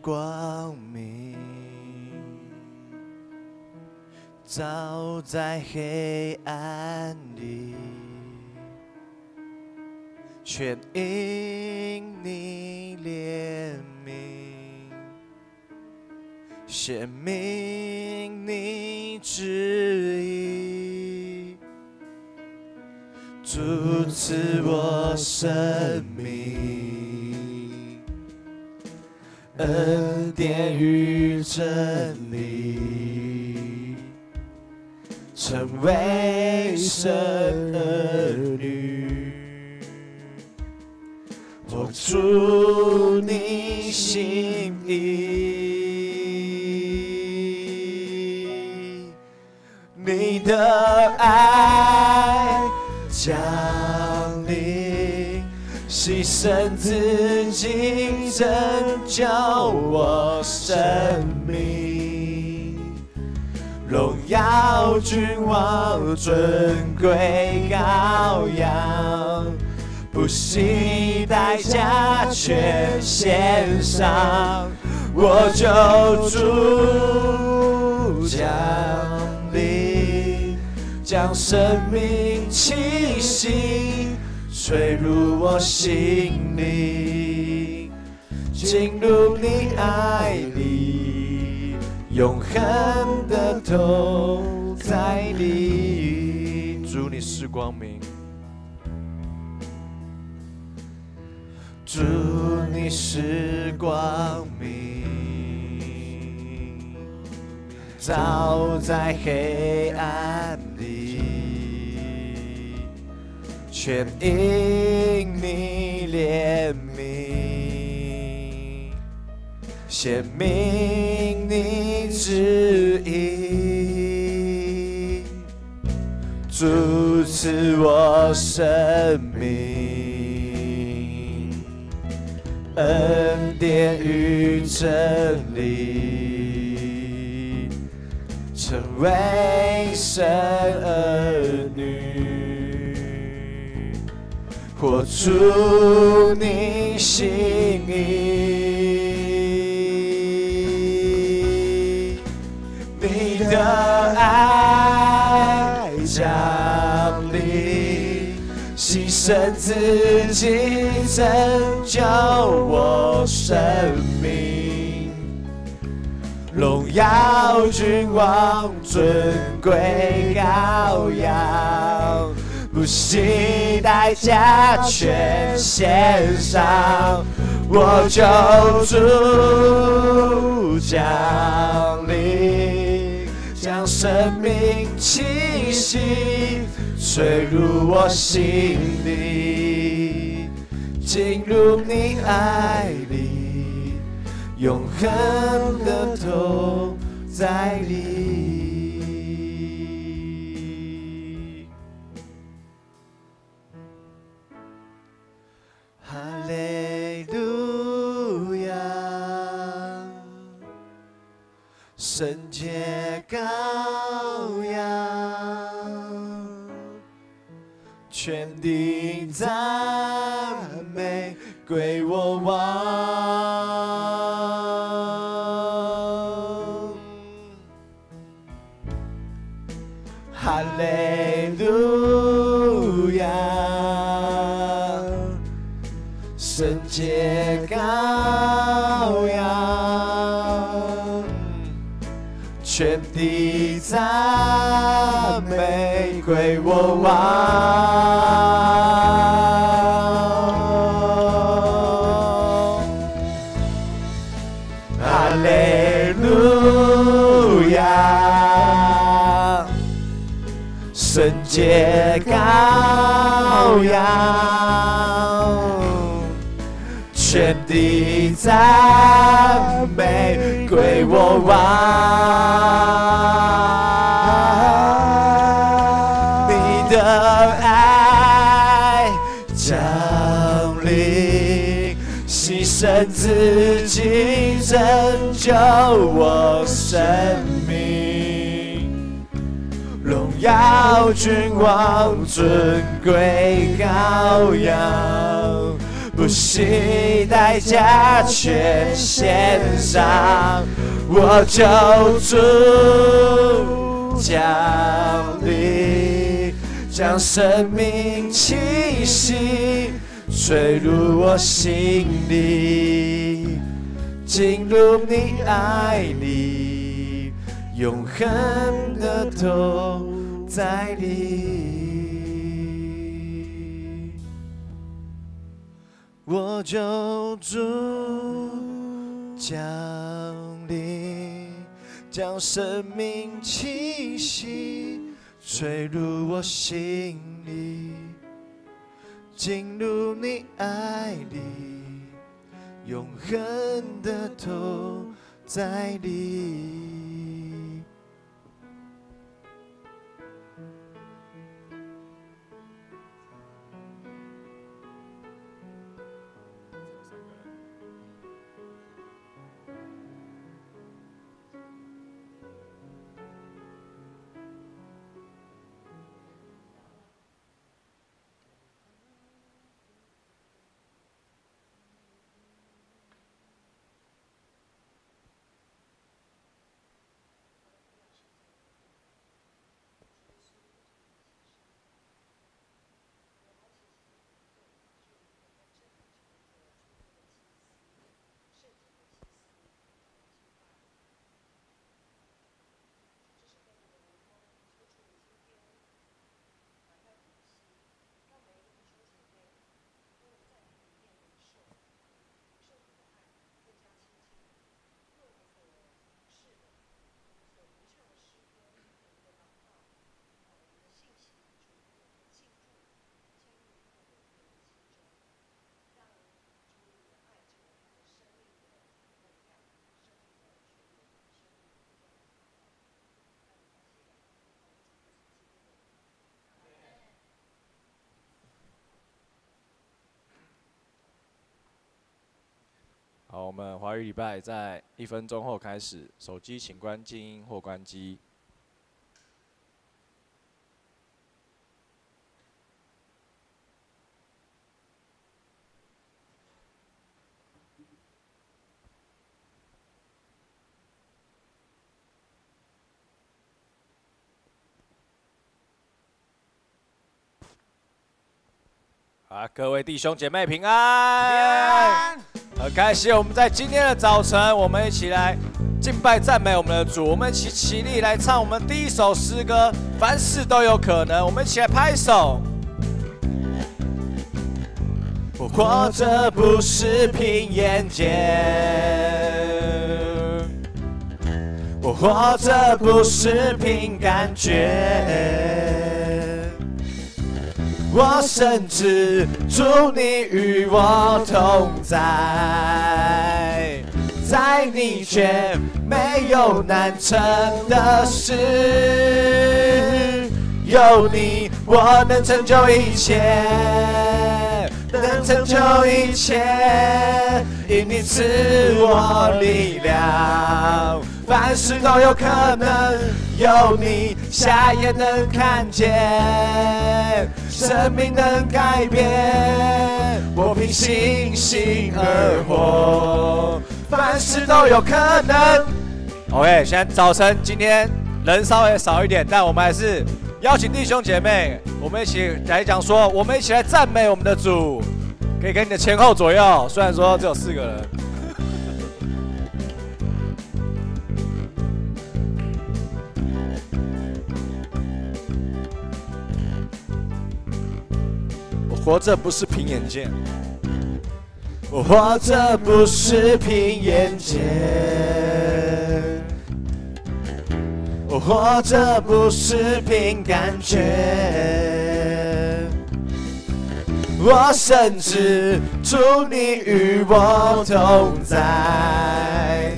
光明，照在黑暗里，全因你怜悯，显明你旨意，主赐我生命，恩典与真理，成为神儿女，活出你心意，你的爱降临，牺牲自己拯救我生命，荣耀君王尊贵羔羊，不惜代价全献上，我救主降临，将生命气息吹入我心里，进入你爱里，永恒的同在里。主，你是光明，主，你是光明，照在黑暗里，全因你怜悯，显明你旨意，主赐我生命，恩典与真理，成为神儿女，活出你心意，你的爱降临，牺牲自己拯救我生命，荣耀君王尊贵羔羊，不惜代价全献上，我救主降临，将生命气息吹入我心里，进入你爱里，永恒的同在里。哈利路亚，圣洁羔羊，全地赞美归我王。哈利路亚，圣洁羔羊，全地赞美归我王。哈利路亚，圣洁羔羊，全地赞美归我王。你的爱降临，牺牲自己拯救我生命，荣耀君王尊贵羔羊，不不惜代价全献上，我救主降临，将生命气息吹入我心里，进入你爱里，永恒的都在里。我救主降临，将生命气息吹入我心里，进入你爱里，永恒的都在里。好，我们华语礼拜在1分钟后开始，手机请关静音或关机。好，各位弟兄姐妹平安。很开心，我们在今天的早晨，我们一起来敬拜赞美我们的主。我们一起起立来唱我们第一首诗歌，凡事都有可能。我们一起来拍手。我活着不是凭眼见，我活着不是凭感觉。我深知主你与我同在，在你却没有难成的事，有你我能成就一切，能成就一切，因你赐我力量，凡事都有可能，有你瞎眼能看见，生命能改变，我凭信心而活，凡事都有可能。OK， 现在早晨今天人稍微少一点，但我们还是邀请弟兄姐妹，我们一起来讲说，我们一起来赞美我们的主。可以跟你的前后左右，虽然说只有4个人。我活着不是凭眼见，我活着不是凭眼见，我活着不是凭感觉。我深知主你与我同在，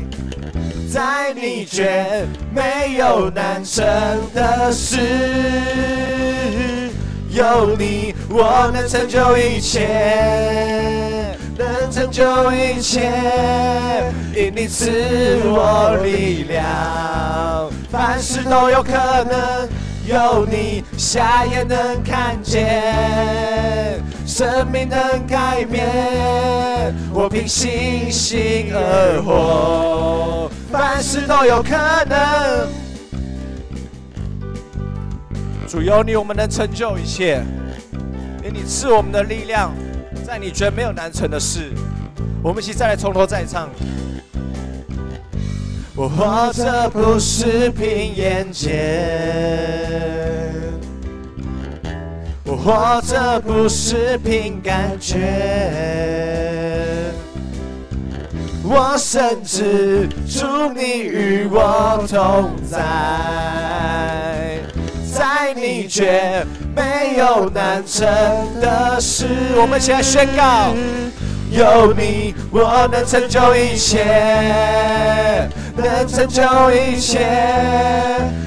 在你却没有难成的事，有你我能成就一切，能成就一切，因你赐我力量，凡事都有可能，有你瞎眼能看见，生命能改变，我凭信心而活，凡事都有可能。主有你，我们能成就一切，因你赐我们的力量，在你觉得没有难成的事。我们一起再来从头再唱。我活着不是凭眼见，我活着不是凭感觉，我深知主你与我同在，在你绝没有难成的事。我们一起来宣告，有你我能成就一切，能成就一切，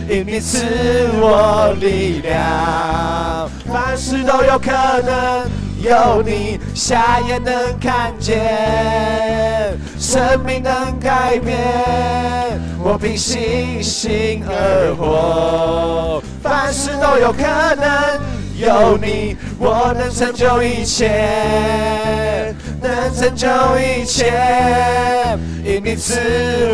因你赐我力量，凡事都有可能。有你，瞎眼能看见，生命能改变，我凭信心而活，凡事都有可能。有你，我能成就一切，能成就一切，因你赐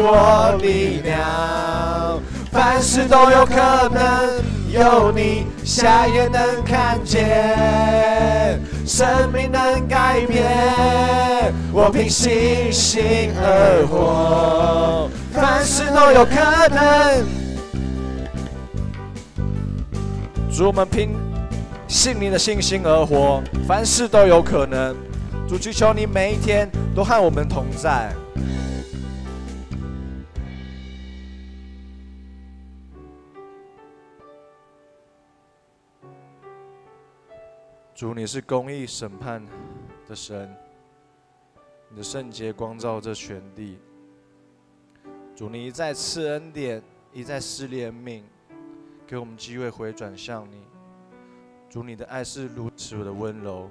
我力量，凡事都有可能。有你，瞎眼能看见，生命能改变，我凭信心而活，凡事都有可能。主，我们凭信你的信心而活，凡事都有可能。主，祈求你每一天都和我们同在。主，你是公义审判的神，你的圣洁光照这全地。主，你一再赐恩典，一再施怜悯，给我们机会回转向你。主，你的爱是如此的温柔。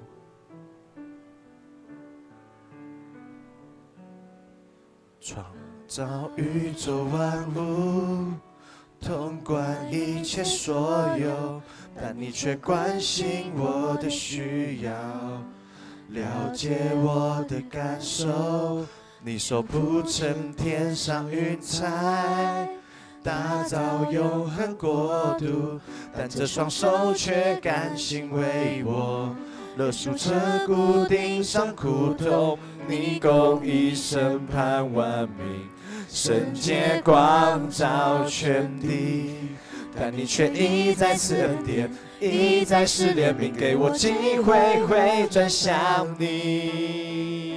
创造宇宙万物，统管一切所有，但你却关心我的需要，了解我的感受。你手不成天上云彩，打造永恒国度，但这双手却甘心为我勒赎彻骨，钉上苦痛。你公义审判万民，圣洁光照全地，但你却一再赐恩典，一再施怜悯，给我机会回转向你。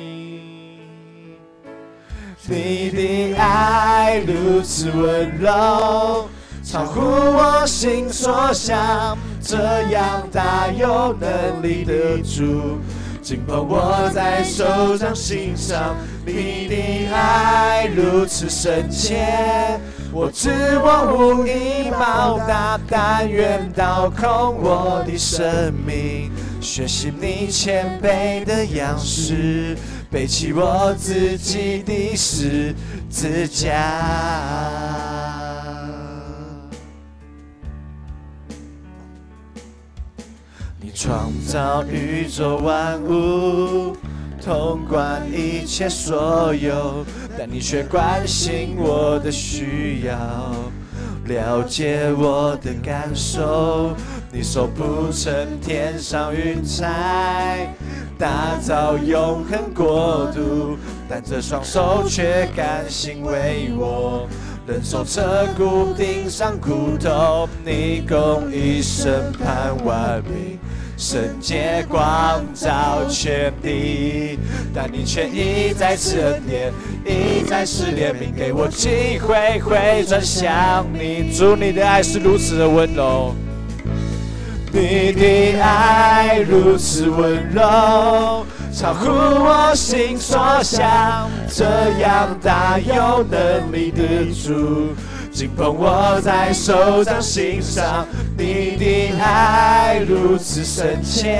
你的爱如此温柔，超乎我心所想，这样大有能力的主，紧捧我在手掌心上。你的爱如此深切，我知我无以报答，但愿倒空我的生命，学习你谦卑的样式，背起我自己的十字架。你创造宇宙万物，统管一切所有，但你却关心我的需要，了解我的感受。你手不成天上云彩，打造永恒国度，但这双手却甘心为我忍受彻骨，钉上苦痛。你公义审判万民，圣洁光照全地，但你却一再赐恩典，一再施怜悯，给我机会回转向你。主，你的爱是如此的温柔，你的爱如此温柔，超乎我心所想，这样大有能力的主，紧捧我在手掌心上。你的爱如此深切，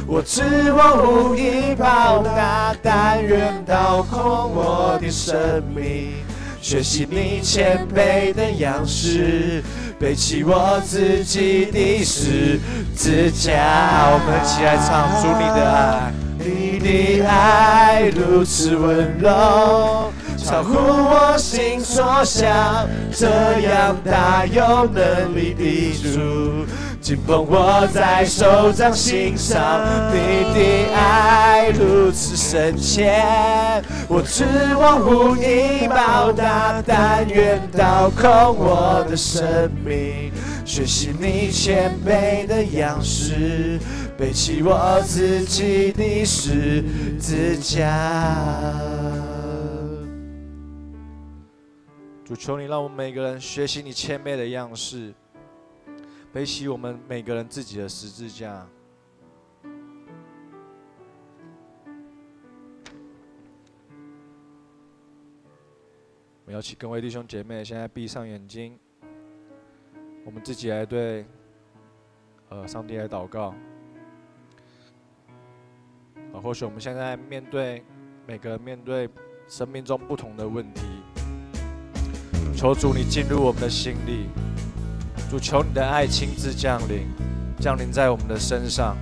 我知我无以报答，但愿倒空我的生命，学习你谦卑的样式，背起我自己的十字架。我们一起来唱主你的爱，你的爱如此温柔，超乎我心所想，这样大有能力的主，紧捧我在手掌心上。你的爱如此深浅，我指望无以报答，但愿倒空我的生命，学习你谦卑的样式，背起我自己的十字架。主，求你让我们每个人学习你谦卑的样式，背起我们每个人自己的十字架。我们邀请各位弟兄姐妹，现在闭上眼睛，我们自己来对上帝来祷告。或许我们现在每个人面对生命中不同的问题，求主你进入我们的心里，主求你的爱亲自降临在我们的身上，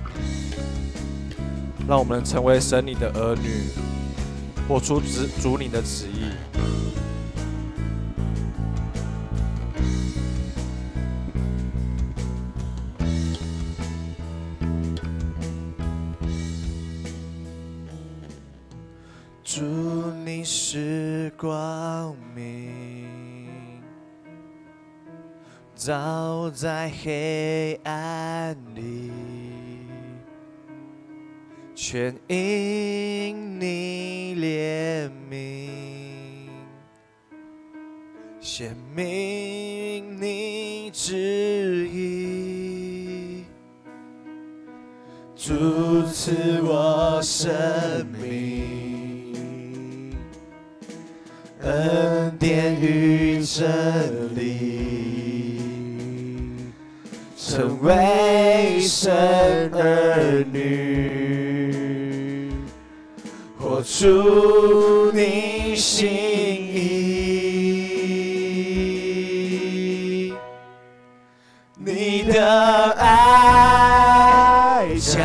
让我们成为神你的儿女，活出主你的旨意。主你是光明，照在黑暗里，全因你怜悯，显明你旨意，主赐我生命，恩典与真理，成为神儿女，活出你心意。你的爱降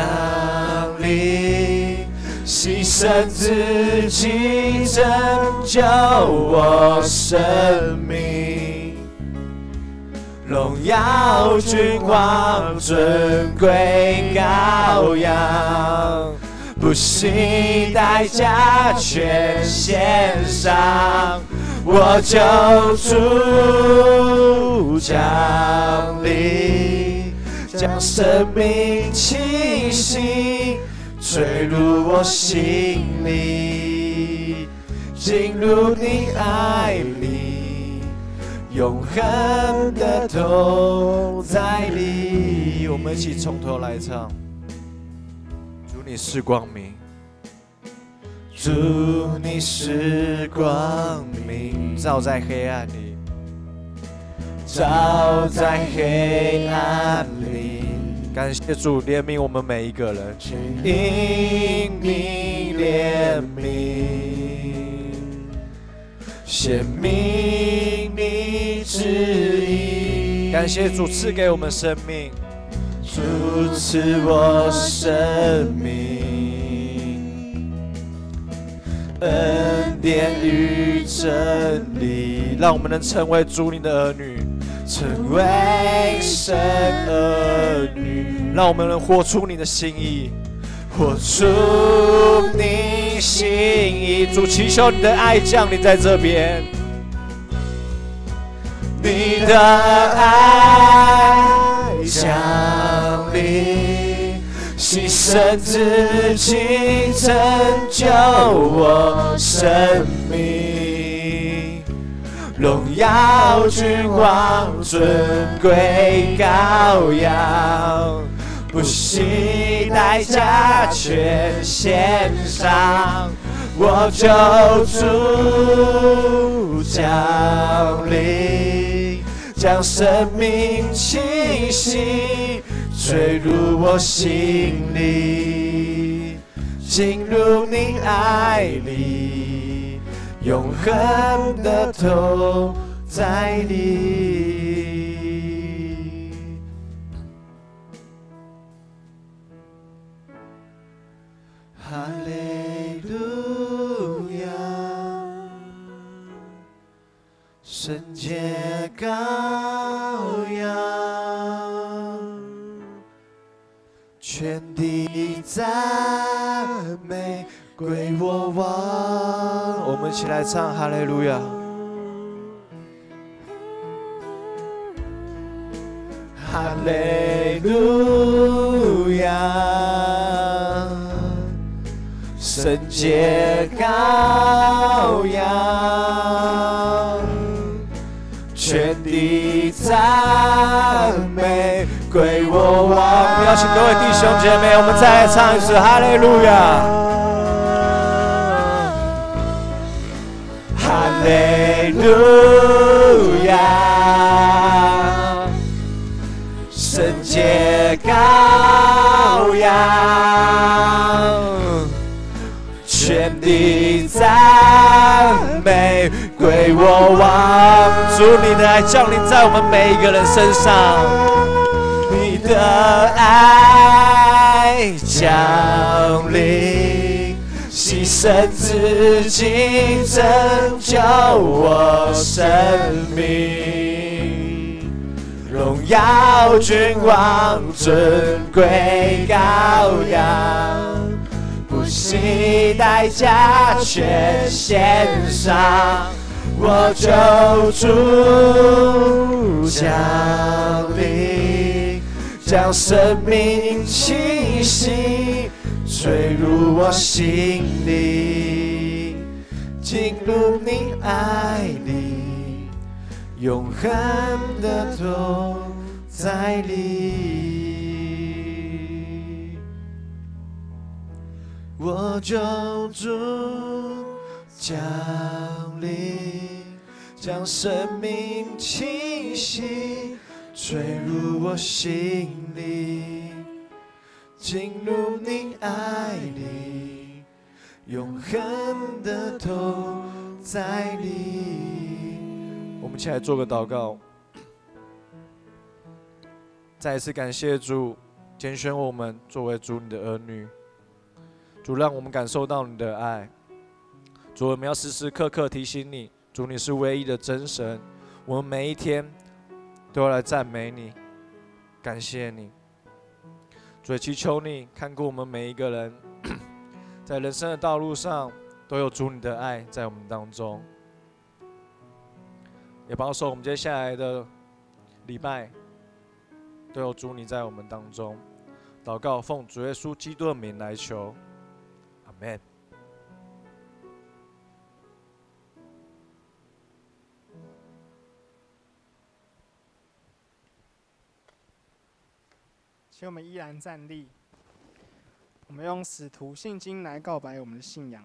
临，牺牲自己拯救我生命，荣耀君王尊贵羔羊，不惜代价全献上，我救主降临，将生命气息吹入我心里，进入你爱里，永恒的同在里。我们一起从头来唱。主你是光明，主你是光明，照在黑暗里，照在黑暗里。感谢主怜悯我们每一个人，因你怜悯，显明你旨意。感谢主赐给我们生命，主赐我生命，恩典与真理，让我们能成为主你的儿女，成为神儿女，让我们能活出你的心意，活出你心意。主，祈求你的爱降临在这边，你的爱降临，牺牲自己拯救我生命，荣耀君王尊贵羔羊，不惜代价全献上，我救主降临，将生命气息吹入我心里，进入你爱里，永恒的头在你。哈利路亚，圣洁羔羊，全地赞美归我王。我们一起来唱哈利路亚。哈利路亚，圣洁羔羊，全地赞美归我王。我们邀请各位弟兄姐妹，我们再来唱一次哈利路亚。哈利路亚，圣洁羔羊，全地赞美归我王。主，你的爱降临在我们每一个人身上，你的爱降临，牺牲自己拯救我生命，荣耀君王尊贵羔羊，不惜代价全献上，我救主降临，将生命气息吹入我心里，进入你爱里，永恒的头在里。我救主降临，将生命气息吹入我心里，进入你爱里，永恒的头在里。我们一起来做个祷告，再一次感谢主拣选我们作为主你的儿女。主，让我们感受到你的爱。主，我们要时时刻刻提醒你，主，你是唯一的真神。我们每一天都要来赞美你，感谢你。主，也祈求你看顾我们每一个人，在人生的道路上都有主你的爱在我们当中，也保守我们接下来的礼拜都有主你在我们当中。祷告，奉主耶稣基督的名来求，阿们。请我们依然站立，我们用使徒信经来告白我们的信仰。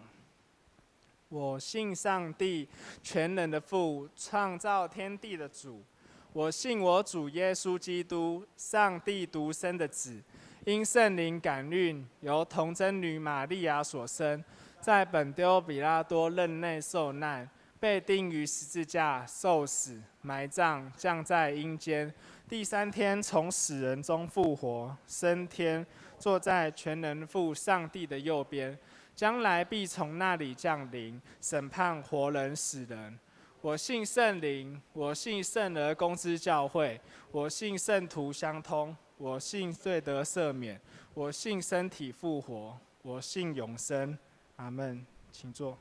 我信上帝，全能的父，创造天地的主。我信我主耶稣基督，上帝独生的子，因圣灵感孕，由童贞女玛利亚所生，在本丢比拉多任内受难，被钉于十字架，受死，埋葬，降在阴间。第三天从死人中复活，升天，坐在全能父上帝的右边，将来必从那里降临，审判活人死人。我信圣灵，我信圣而公之教会，我信圣徒相通，我信罪得赦免，我信身体复活，我信永生。阿们。请坐。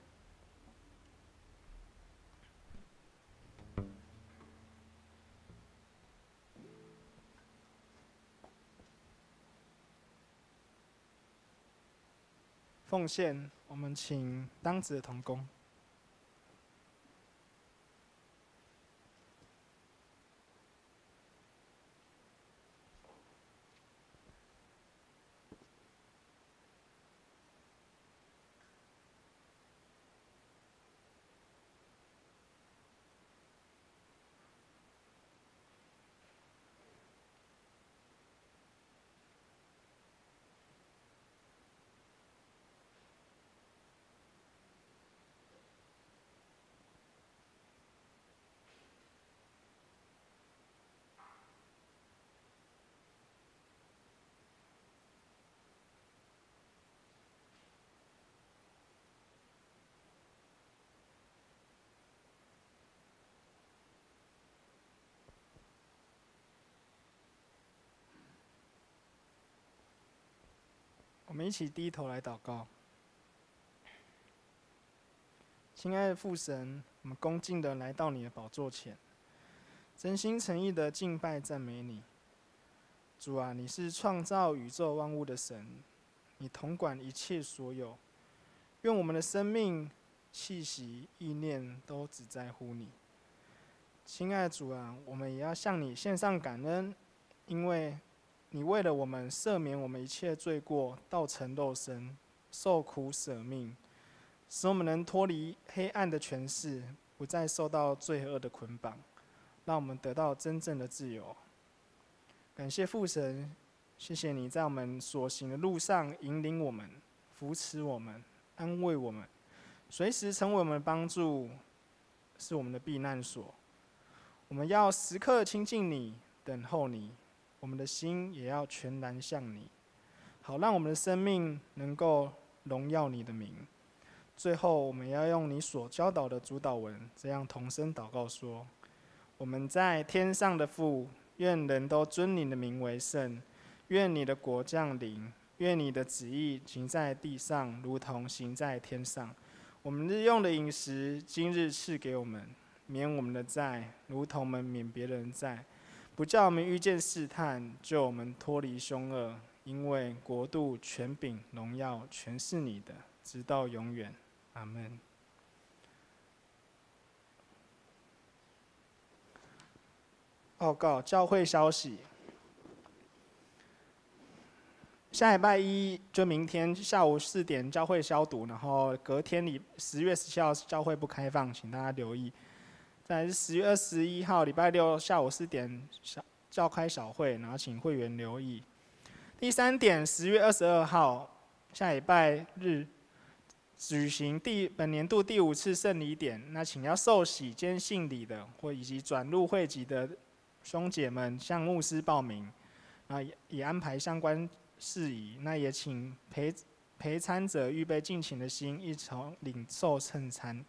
奉献，我们请当值的同工。们一起低头来祷告。亲爱的父神，我们恭敬的来到你的宝座前，真心诚意的敬拜赞美你。主啊，你是创造宇宙万物的神，你统管一切所有。愿我们的生命、气息、意念都只在乎你。亲爱的主啊，我们也要向你献上感恩，因为你为了我们赦免我们一切罪过，道成肉身，受苦舍命，使我们能脱离黑暗的权势，不再受到罪恶的捆绑，让我们得到真正的自由。感谢父神，谢谢你在我们所行的路上引领我们、扶持我们、安慰我们，随时成为我们的帮助，是我们的避难所。我们要时刻亲近你，等候你，我们的心也要全然向你，好让我们的生命能够荣耀你的名。最后，我们要用你所教导的主祷文，这样同声祷告说：我们在天上的父，愿人都尊你的名为圣。愿你的国降临，愿你的旨意行在地上，如同行在天上。我们日用的饮食，今日赐给我们，免我们的债，如同我们免别人债，不叫我们遇见试探，救我们脱离凶恶。因为国度、权柄、荣耀，全是你的，直到永远。阿们。报告教会消息。下礼拜一就明天下午4点教会消毒，然后隔天10月17号教会不开放，请大家留意。再来是10月21号礼拜六下午4点召开小会，然后请会员留意。第3点，10月22号下礼拜日举行本年度第5次圣礼典，那请要受洗兼信礼的，或以及转入会籍的兄姐们向牧师报名，啊，也安排相关事宜。那也请陪餐者预备敬请的心，一同领受圣餐。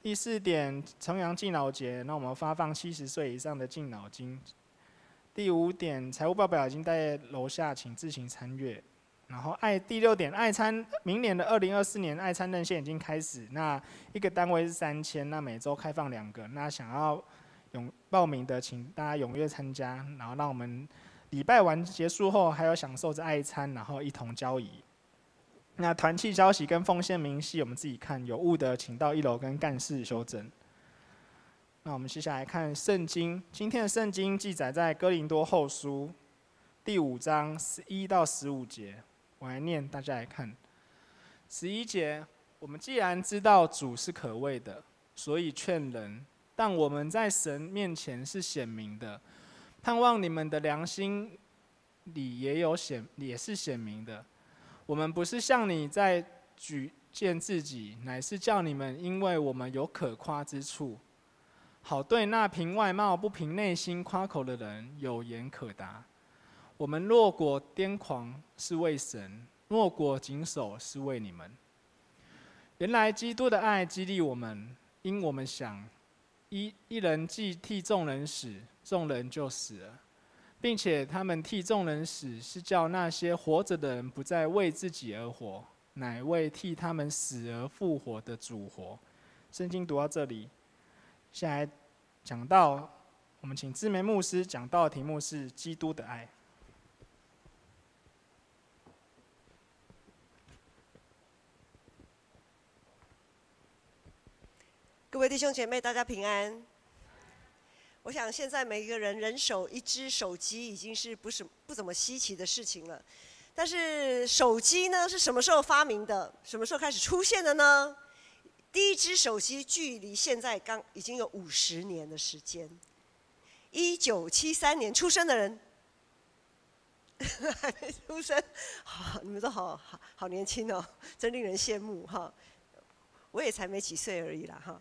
第4点，重阳敬老节，那我们发放70岁以上的敬老金。第5点，财务报表已经在楼下，请自行参阅。然后第6点，爱餐明年的2024年爱餐认线已经开始，那一个单位是3000，那每周开放2个，那想要报名的，请大家踊跃参加，然后让我们礼拜完结束后还有享受着爱餐，然后一同交谊。那团契消息跟奉献明细我们自己看，有误的请到1楼跟干事修正。那我们接下来看圣经，今天的圣经记载在哥林多后书第5章11到15节，我来念，大家来看。11节，我们既然知道主是可畏的，所以劝人，但我们在神面前是显明的，盼望你们的良心里也是显明的。我们不是向你在举荐自己，乃是叫你们因为我们有可夸之处，好对那凭外貌不凭内心夸口的人有言可答。我们若果癫狂，是为神；若果谨守，是为你们。原来基督的爱激励我们，因我们想，一人既替众人死，众人就死了，并且他们替众人死，是叫那些活着的人不再为自己而活，乃为替他们死而复活的主活。圣经读到这里，下来讲到，我们请志梅牧师讲到的题目是基督的爱。各位弟兄姐妹，大家平安。我想现在每一个人人手一只手机已经是不怎么稀奇的事情了。但是手机呢，是什么时候发明的？什么时候开始出现的呢？第一只手机距离现在已经有50年的时间。1973年出生的人，还没出生，你们都好年轻哦，真令人羡慕哈。我也才没几岁而已啦哈。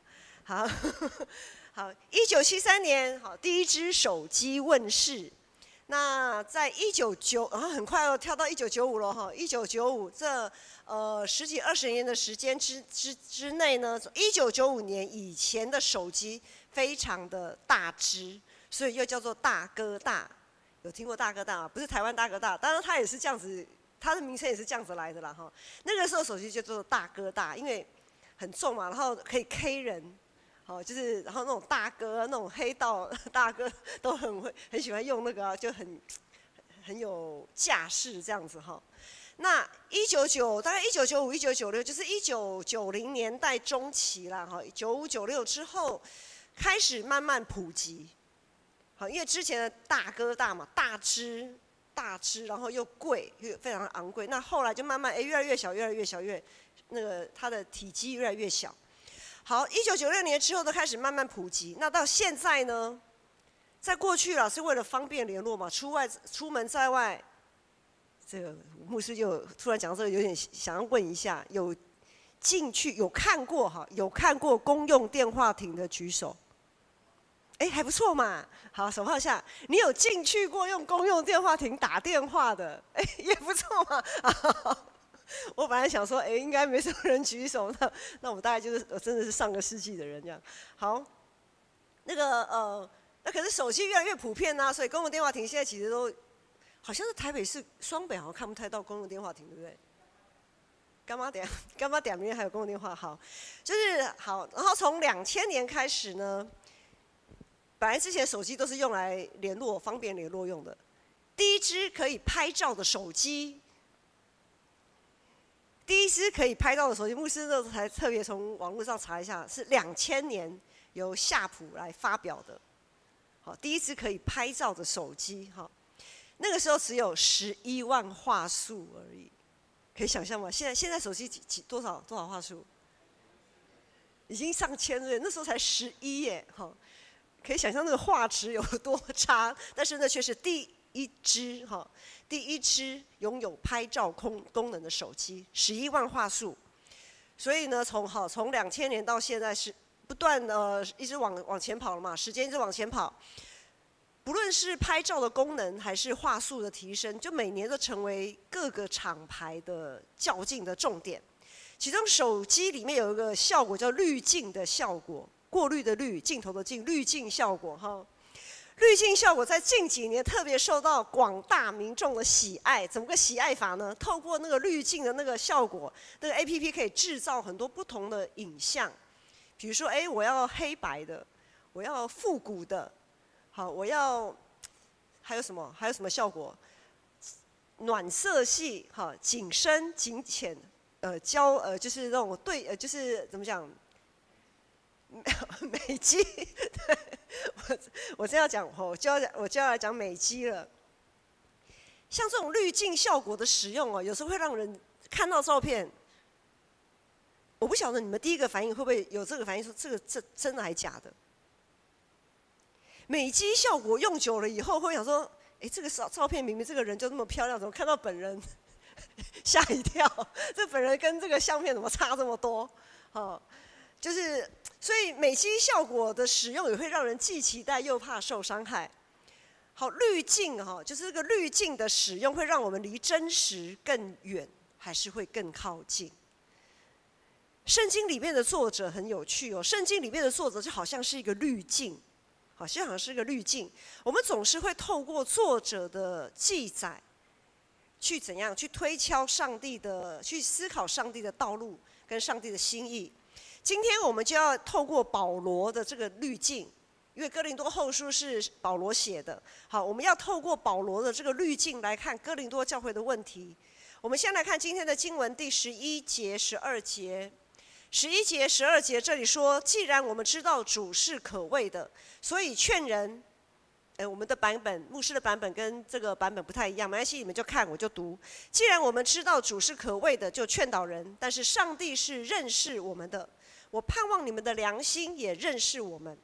好，1973年第一只手机问世。那在很快哦，跳到1995了哈。1995这10几20年的时间之内呢，1995年以前的手机非常的大只，所以又叫做大哥大。有听过大哥大吗？不是台湾大哥大，当然它也是这样子它的名称也是这样子来的啦哈。那个时候手机就叫做大哥大，因为很重嘛，然后可以 K 人，好，就是然后那种大哥、那种黑道大哥都很喜欢用那个，就很有架势这样子哈。那大概1995、1996，就是1990年代中期啦哈，95、96之后开始慢慢普及。好，因为之前的大哥大嘛，大只，然后又贵，又非常昂贵。那后来就慢慢越来越小，那个它的体积越来越小。好，1996年之后都开始慢慢普及。那到现在呢，在过去啦是为了方便联络嘛，出门在外，这个牧师就突然讲到这个，有点想要问一下，有看过公用电话亭的举手。哎，还不错嘛。好，手放下。你有进去过用公用电话亭打电话的？哎，也不错嘛。我本来想说，哎，应该没什么人举手，那我大概就是真的是上个世纪的人这样。好，那可是手机越来越普遍啊，所以公用电话亭现在其实都好像是台北市双北好像看不太到公用电话亭，对不对？干妈点里面还有公用电话，好，就是好。然后从2000年开始呢。本来之前手机都是用来联络、方便联络用的。第一支可以拍照的手机，牧师那时候才特别从网络上查一下，是2000年由夏普来发表的。好，第一支可以拍照的手机，哈，那个时候只有11万画素而已，可以想象吗？现在手机多少画素？已经上千了，那时候才11耶，哈。可以想象那个画质有多差，但是那却是第一支拥有拍照功能的手机，11万画素。所以呢，从2000年到现在是不断一直往前跑了嘛，时间一直往前跑。不论是拍照的功能还是画素的提升，就每年都成为各个厂牌的较劲的重点。其中手机里面有一个效果叫滤镜的效果。过滤的滤，镜头的镜，滤镜效果哈。滤镜效果在近几年特别受到广大民众的喜爱。怎么个喜爱法呢？透过那个滤镜的那个效果，那个 APP 可以制造很多不同的影像。比如说，哎，我要黑白的，我要复古的，好，还有什么效果？暖色系，哈，景深、景浅，就是那种就是怎么讲？美肌，对，我真要讲，我就要来讲美肌了。像这种滤镜效果的使用哦，有时候会让人看到照片，我不晓得你们第一个反应会不会有这个反应，说这真的还假的？美肌效果用久了以后，会想说，哎，这个照片明明这个人就那么漂亮，怎么看到本人吓一跳？这本人跟这个相片怎么差这么多？哦，就是。所以美肌效果的使用也会让人既期待又怕受伤害。好，滤镜哈，就是这个滤镜的使用会让我们离真实更远，还是会更靠近？圣经里面的作者很有趣哦，圣经里面的作者就好像是一个滤镜，好像是一个滤镜。我们总是会透过作者的记载，去怎样去推敲上帝的，去思考上帝的道路跟上帝的心意。今天我们就要透过保罗的这个滤镜，因为哥林多后书是保罗写的。好，我们要透过保罗的这个滤镜来看哥林多教会的问题。我们先来看今天的经文第11节、12节。11节、12节这里说：既然我们知道主是可畏的，所以劝人。我们的版本，牧师的版本跟这个版本不太一样，没关系，你们就看，我就读。既然我们知道主是可畏的，就劝导人。但是上帝是认识我们的，我盼望你们的良心也认识我们。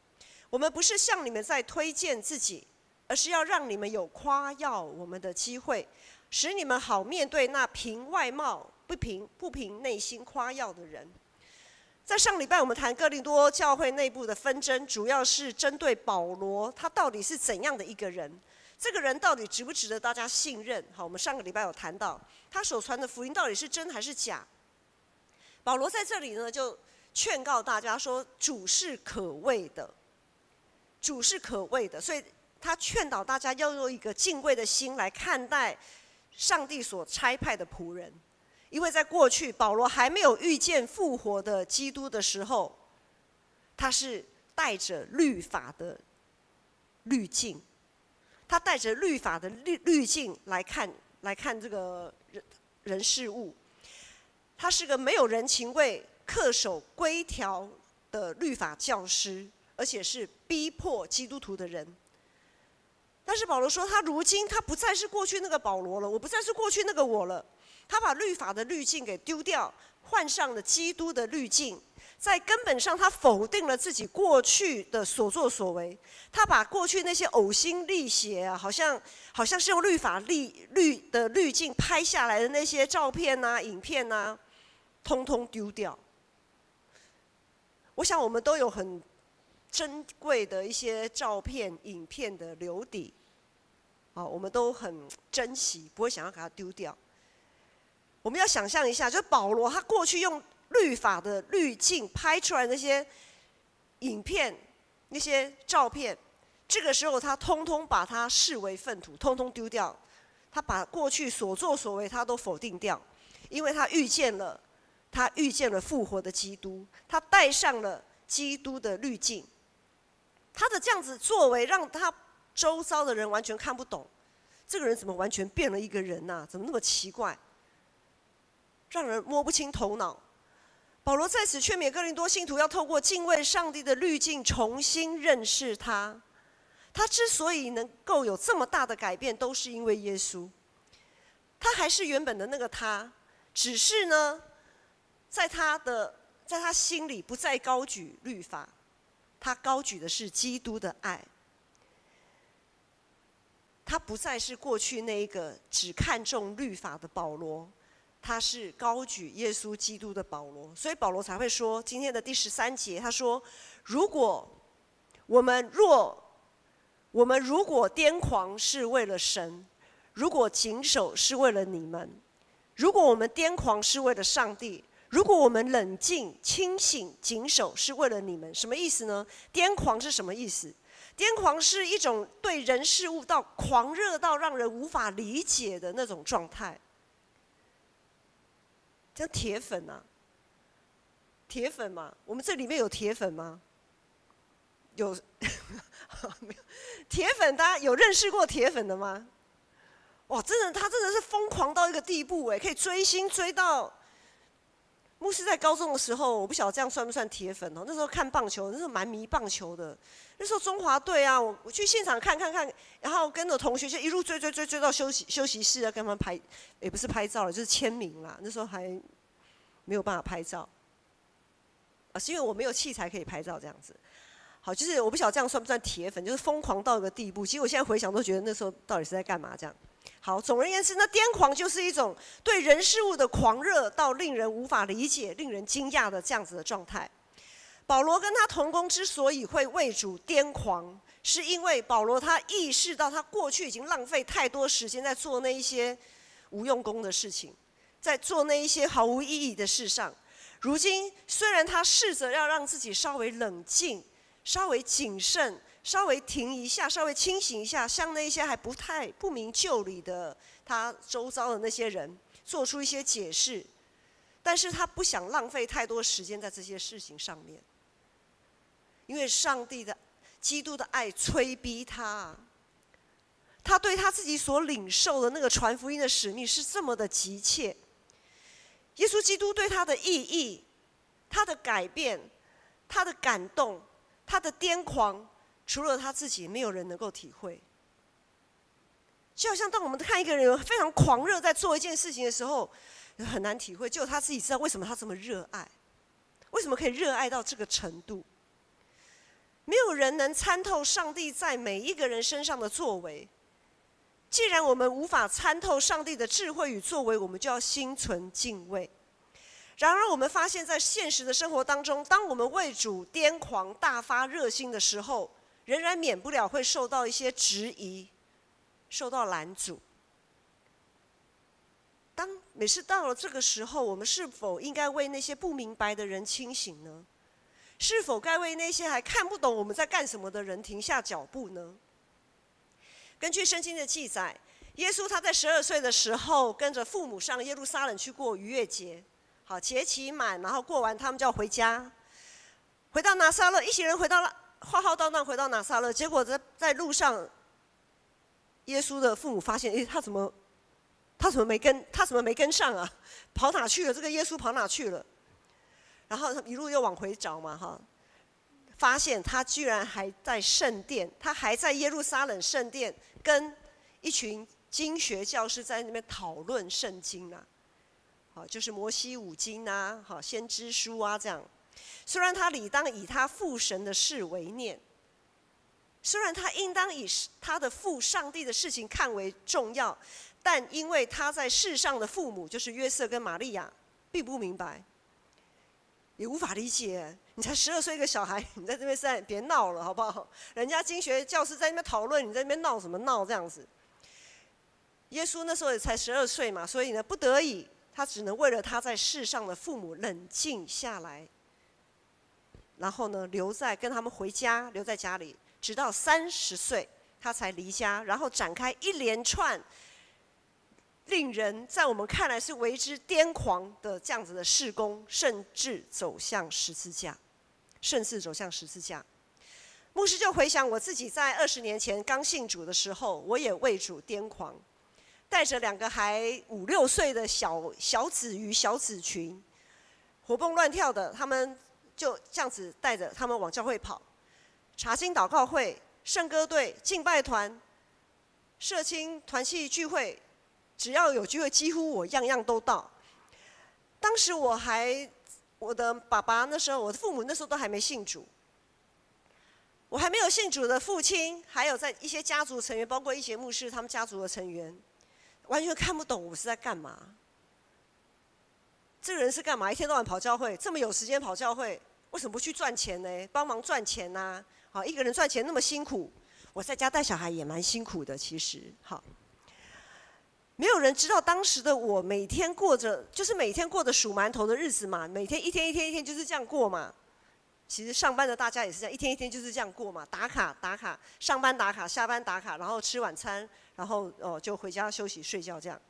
我们不是向你们在推荐自己，而是要让你们有夸耀我们的机会，使你们好面对那凭外貌不凭内心夸耀的人。在上礼拜我们谈哥林多教会内部的纷争，主要是针对保罗他到底是怎样的一个人，这个人到底值不值得大家信任。好，我们上个礼拜有谈到他所传的福音到底是真还是假。保罗在这里呢就劝告大家说，主是可畏的，主是可畏的，所以他劝导大家要用一个敬畏的心来看待上帝所差派的仆人。因为在过去保罗还没有遇见复活的基督的时候，他是带着律法的滤镜，他带着律法的滤镜来看这个人事物。他是个没有人情味、恪守规条的律法教师，而且是逼迫基督徒的人。但是保罗说，他如今他不再是过去那个保罗了，我不再是过去那个我了。他把律法的滤镜给丢掉，换上了基督的滤镜。在根本上，他否定了自己过去的所作所为。他把过去那些呕心沥血啊，好像是用律法的滤镜拍下来的那些照片啊、影片啊，通通丢掉。我想我们都有很珍贵的一些照片、影片的留底，我们都很珍惜，不会想要给它丢掉。我们要想象一下，就是保罗他过去用律法的滤镜拍出来那些影片、那些照片，这个时候他通通把它视为粪土，通通丢掉。他把过去所作所为他都否定掉，因为他遇见了复活的基督，他带上了基督的滤镜。他的这样子作为让他周遭的人完全看不懂，这个人怎么完全变了一个人啊？怎么那么奇怪？让人摸不清头脑。保罗在此劝勉哥林多信徒要透过敬畏上帝的滤镜重新认识他。他之所以能够有这么大的改变，都是因为耶稣。他还是原本的那个他，只是呢，在他心里不再高举律法，他高举的是基督的爱。他不再是过去那一个只看重律法的保罗，他是高举耶稣基督的保罗。所以保罗才会说，今天的第13节，他说：如果我们如果癫狂是为了神，如果谨守是为了你们，如果我们癫狂是为了上帝，如果我们冷静、清醒、谨守是为了你们。什么意思呢？癫狂是什么意思？癫狂是一种对人事物到狂热到让人无法理解的那种状态。像铁粉啊，铁粉嘛，我们这里面有铁粉吗？有，没有。铁粉，大家有认识过铁粉的吗？哇，他真的是疯狂到一个地步哎，可以追星追到。牧师在高中的时候，我不晓得这样算不算铁粉哦。那时候看棒球，那时候蛮迷棒球的。那时候中华队啊，我去现场看，然后跟着同学就一路追到休息室啊，跟他们拍，也不是拍照了，就是签名啦。那时候还没有办法拍照，是因为我没有器材可以拍照这样子。好，就是我不晓得这样算不算铁粉，就是疯狂到一个地步。其实我现在回想都觉得那时候到底是在干嘛这样。好，总而言之，那癫狂就是一种对人事物的狂热到令人无法理解、令人惊讶的这样子的状态。保罗跟他同工之所以会为主癫狂，是因为保罗他意识到他过去已经浪费太多时间在做那一些无用功的事情，在做那一些毫无意义的事上。如今虽然他试着要让自己稍微冷静、稍微谨慎、稍微停一下，稍微清醒一下，向那些还不明就里的他周遭的那些人做出一些解释，但是他不想浪费太多时间在这些事情上面，因为上帝的基督的爱催逼他，他对他自己所领受的那个传福音的使命是这么的急切。耶稣基督对他的意义、他的改变、他的感动、他的癫狂，除了他自己，没有人能够体会。就好像当我们看一个人非常狂热在做一件事情的时候，很难体会，只有他自己知道为什么他这么热爱，为什么可以热爱到这个程度。没有人能参透上帝在每一个人身上的作为。既然我们无法参透上帝的智慧与作为，我们就要心存敬畏。然而我们发现在现实的生活当中，当我们为主癫狂大发热心的时候，仍然免不了会受到一些质疑，受到拦阻。每次到了这个时候，我们是否应该为那些不明白的人清醒呢？是否该为那些还看不懂我们在干什么的人停下脚步呢？根据圣经的记载，耶稣他在12岁的时候，跟着父母上耶路撒冷去过逾越节。好，节期满，然后过完，他们就要回家。回到拿撒勒，一行人浩浩荡荡回到拿撒勒，结果在路上，耶稣的父母发现，他怎么没跟上啊？跑哪去了？这个耶稣跑哪去了？然后一路又往回找嘛，哈，发现他居然还在圣殿，他还在耶路撒冷圣殿跟一群经学教师在那边讨论圣经啊，好，就是摩西五经啊，好，先知书啊这样。虽然他理当以他父神的事为念，虽然他应当以他的父上帝的事情看为重要，但因为他在世上的父母就是约瑟跟玛利亚，并不明白，也无法理解。你才12岁一个小孩，你在这边别闹了好不好？人家经学教师在那边讨论，你在那边闹什么闹这样子？耶稣那时候也才12岁嘛，所以呢，不得已，他只能为了他在世上的父母冷静下来，然后呢，跟他们回家，留在家里，直到30岁，他才离家，然后展开一连串令人在我们看来是为之癫狂的这样子的事工，甚至走向十字架。牧师就回想我自己在20年前刚信主的时候，我也为主癫狂。带着2个还5、6岁的小子鱼、小子群，活蹦乱跳的，他们就这样子带着他们往教会跑，查经祷告会、圣歌队、敬拜团、社青团契聚会，只要有聚会，几乎我样样都到。当时我的爸爸那时候，我的父母那时候都还没信主，我还没有信主的父亲，还有在一些家族成员，包括一些牧师他们家族的成员。完全看不懂我是在干嘛，这个人是干嘛？一天到晚跑教会，这么有时间跑教会，为什么不去赚钱呢？帮忙赚钱呐！好，一个人赚钱那么辛苦，我在家带小孩也蛮辛苦的，其实好。没有人知道当时的我每天过着数馒头的日子嘛，每天一天就是这样过嘛。其实上班的大家也是这样，一天就是这样过嘛，打卡，上班打卡，下班打卡，然后吃晚餐，然后就回家休息睡觉这样。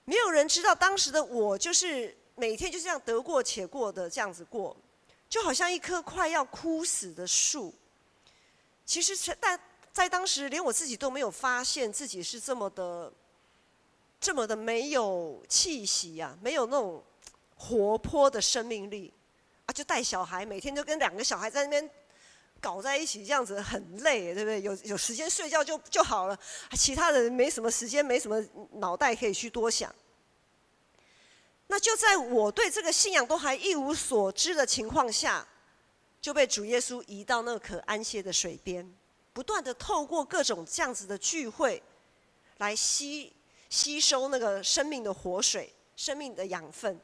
没有人知道当时的我就是每天就这样得过且过的这样子过，就好像一棵快要枯死的树。其实在当时连我自己都没有发现自己是这么的没有气息啊，没有那种活泼的生命力。就带小孩，每天就跟2个小孩在那边搞在一起，这样子很累，对不对？有时间睡觉就好了，其他人没什么时间，没什么脑袋可以去多想。那就在我对这个信仰都还一无所知的情况下，就被主耶稣移到那可安歇的水边，不断的透过各种这样子的聚会，来吸收那个生命的活水、生命的养分。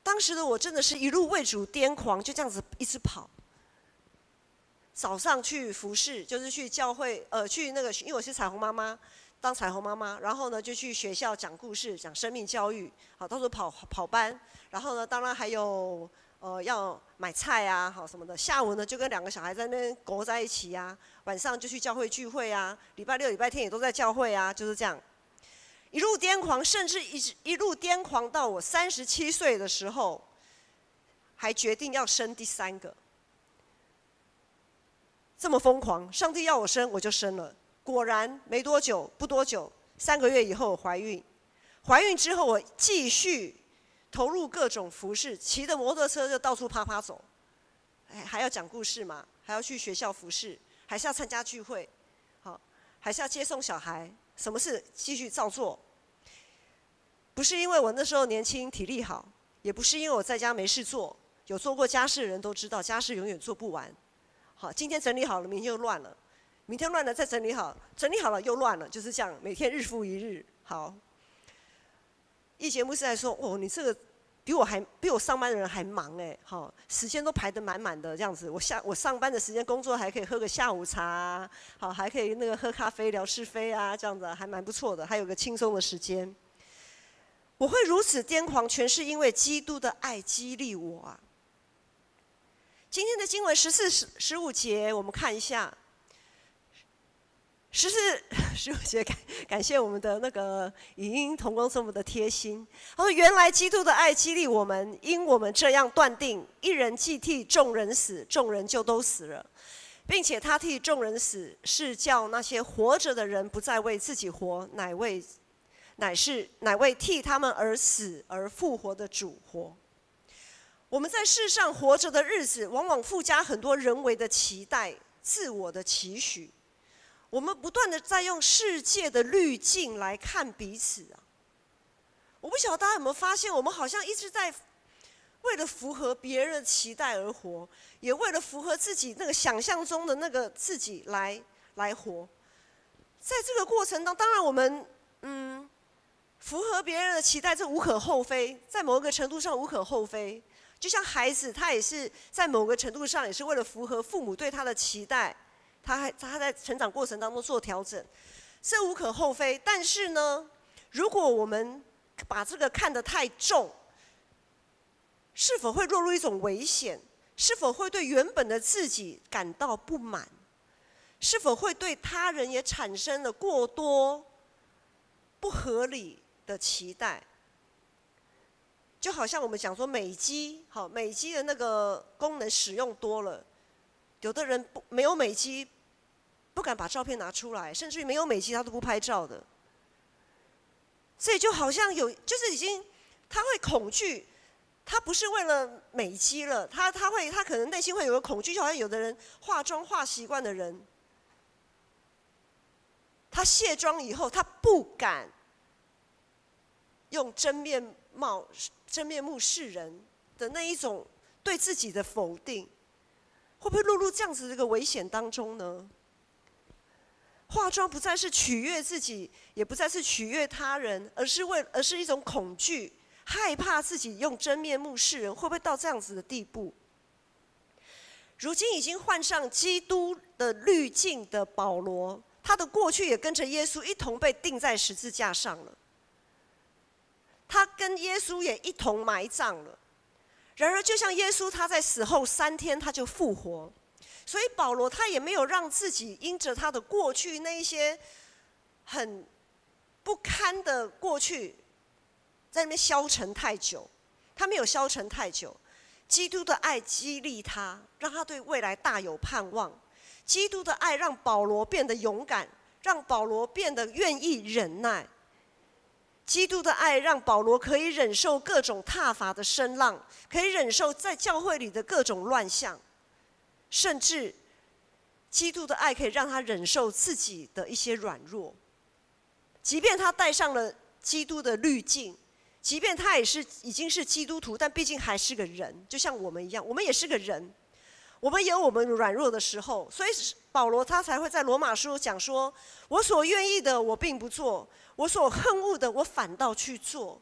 当时的我真的是一路为主癫狂，就这样子一直跑。早上去服侍，就是去教会，去那个，因为我是彩虹妈妈，当彩虹妈妈，然后呢就去学校讲故事，讲生命教育，好，到处跑班。然后呢，当然还有要买菜啊，好什么的。下午呢就跟2个小孩在那边勾在一起啊，晚上就去教会聚会啊，礼拜6、礼拜天也都在教会啊，就是这样。一路癫狂，甚至一路癫狂到我37岁的时候，还决定要生第3个。这么疯狂，上帝要我生，我就生了。果然不多久，3个月以后怀孕。怀孕之后，我继续投入各种服事，骑着摩托车就到处啪走。还要讲故事嘛，还要去学校服事，还是要参加聚会，好，还是要接送小孩。什么事继续照做，不是因为我那时候年轻体力好，也不是因为我在家没事做，有做过家事的人都知道，家事永远做不完。好，今天整理好了，明天又乱了，明天乱了再整理好，整理好了又乱了，就是这样，每天日复一日。好，一节牧师还说，你这个比我上班的人还忙哎，好，时间都排得满满的这样子。我上班的时间工作还可以喝个下午茶啊，好，还可以那个喝咖啡聊是非啊，这样子还蛮不错的，还有个轻松的时间。我会如此癫狂，全是因为基督的爱激励我啊。今天的经文14、15节，我们看一下。师母姐感谢我们的那个影音同工这么的贴心。他说：“原来基督的爱激励我们，因我们这样断定：一人既替众人死，众人就都死了，并且他替众人死，是叫那些活着的人不再为自己活，乃为替他们而死而复活的主活。”我们在世上活着的日子，往往附加很多人为的期待、自我的期许。我们不断的在用世界的滤镜来看彼此啊！我不晓得大家有没有发现，我们好像一直在为了符合别人的期待而活，也为了符合自己那个想象中的那个自己来活。在这个过程当然我们符合别人的期待，这无可厚非，在某一个程度上无可厚非。就像孩子，他也是在某个程度上也是为了符合父母对他的期待，他在成长过程当中做调整，这无可厚非。但是呢，如果我们把这个看得太重，是否会落入一种危险？是否会对原本的自己感到不满？是否会对他人也产生了过多不合理的期待？就好像我们讲说美肌的那个功能使用多了，有的人没有美肌不敢把照片拿出来，甚至于没有美肌他都不拍照的。所以就好像就是已经他会恐惧，他不是为了美肌了，他可能内心会有个恐惧，就好像有的人化妆化习惯的人，他卸妆以后他不敢用真面目示人的那一种对自己的否定，会不会落入这样子的一个危险当中呢？化妆不再是取悦自己，也不再是取悦他人，而是一种恐惧，害怕自己用真面目示人，会不会到这样子的地步？如今已经换上基督的滤镜的保罗，他的过去也跟着耶稣一同被钉在十字架上了。他跟耶稣也一同埋葬了。然而，就像耶稣，他在死后3天他就复活，所以保罗他也没有让自己因着他的过去那一些很不堪的过去，在那边消沉太久。他没有消沉太久。基督的爱激励他，让他对未来大有盼望。基督的爱让保罗变得勇敢，让保罗变得愿意忍耐。基督的爱让保罗可以忍受各种挞伐的声浪，可以忍受在教会里的各种乱象，甚至基督的爱可以让他忍受自己的一些软弱。即便他戴上了基督的滤镜，即便他已经是基督徒，但毕竟还是个人，就像我们一样，我们也是个人，我们有我们软弱的时候。所以保罗他才会在罗马书讲说：“我所愿意的，我并不做；我所恨恶的，我反倒去做。”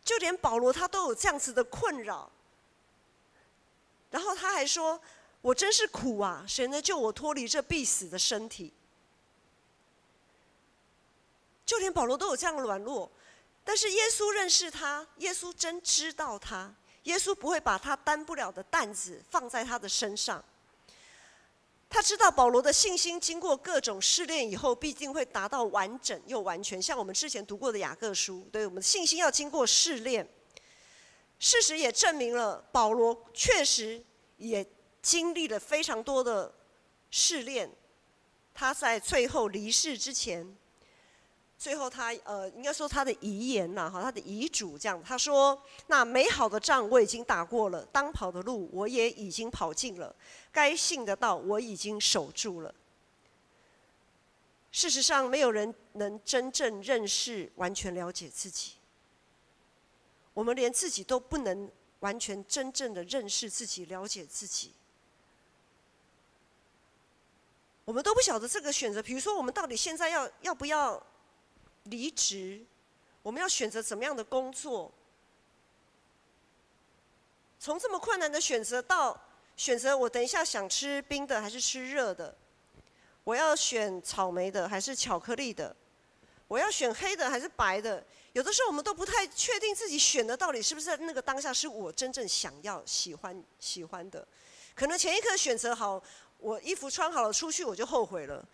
就连保罗他都有这样子的困扰。然后他还说：“我真是苦啊！神呢，救我脱离这必死的身体。”就连保罗都有这样的软弱，但是耶稣认识他，耶稣真知道他，耶稣不会把他担不了的担子放在他的身上。他知道保罗的信心经过各种试炼以后，必定会达到完整又完全。像我们之前读过的雅各书，对，我们的信心要经过试炼。事实也证明了，保罗确实也经历了非常多的试炼。他在最后离世之前，最后他应该说他的遗言啦，他的遗嘱这样，他说：“那美好的仗我已经打过了，当跑的路我也已经跑尽了，该信的道我已经守住了。”事实上，没有人能真正认识、完全了解自己。我们连自己都不能完全真正的认识自己、了解自己。我们都不晓得这个选择，比如说我们到底现在要不要离职？我们要选择怎么样的工作？从这么困难的选择到选择我等一下想吃冰的还是吃热的，我要选草莓的还是巧克力的，我要选黑的还是白的。有的时候我们都不太确定自己选的到底是不是在那个当下是我真正想要喜欢的。可能前一刻选择好，我衣服穿好了出去我就后悔了。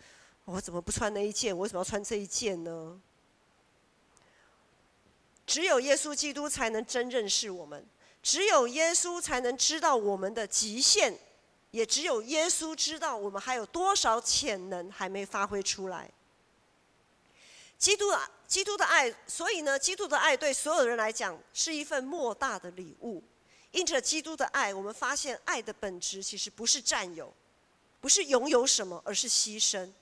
我怎么不穿那一件？我为什么要穿这一件呢？只有耶稣基督才能真认识我们，只有耶稣才能知道我们的极限，也只有耶稣知道我们还有多少潜能还没发挥出来。基督的爱，所以呢，基督的爱对所有人来讲是一份莫大的礼物。因着基督的爱，我们发现爱的本质其实不是占有，不是拥有什么，而是牺牲。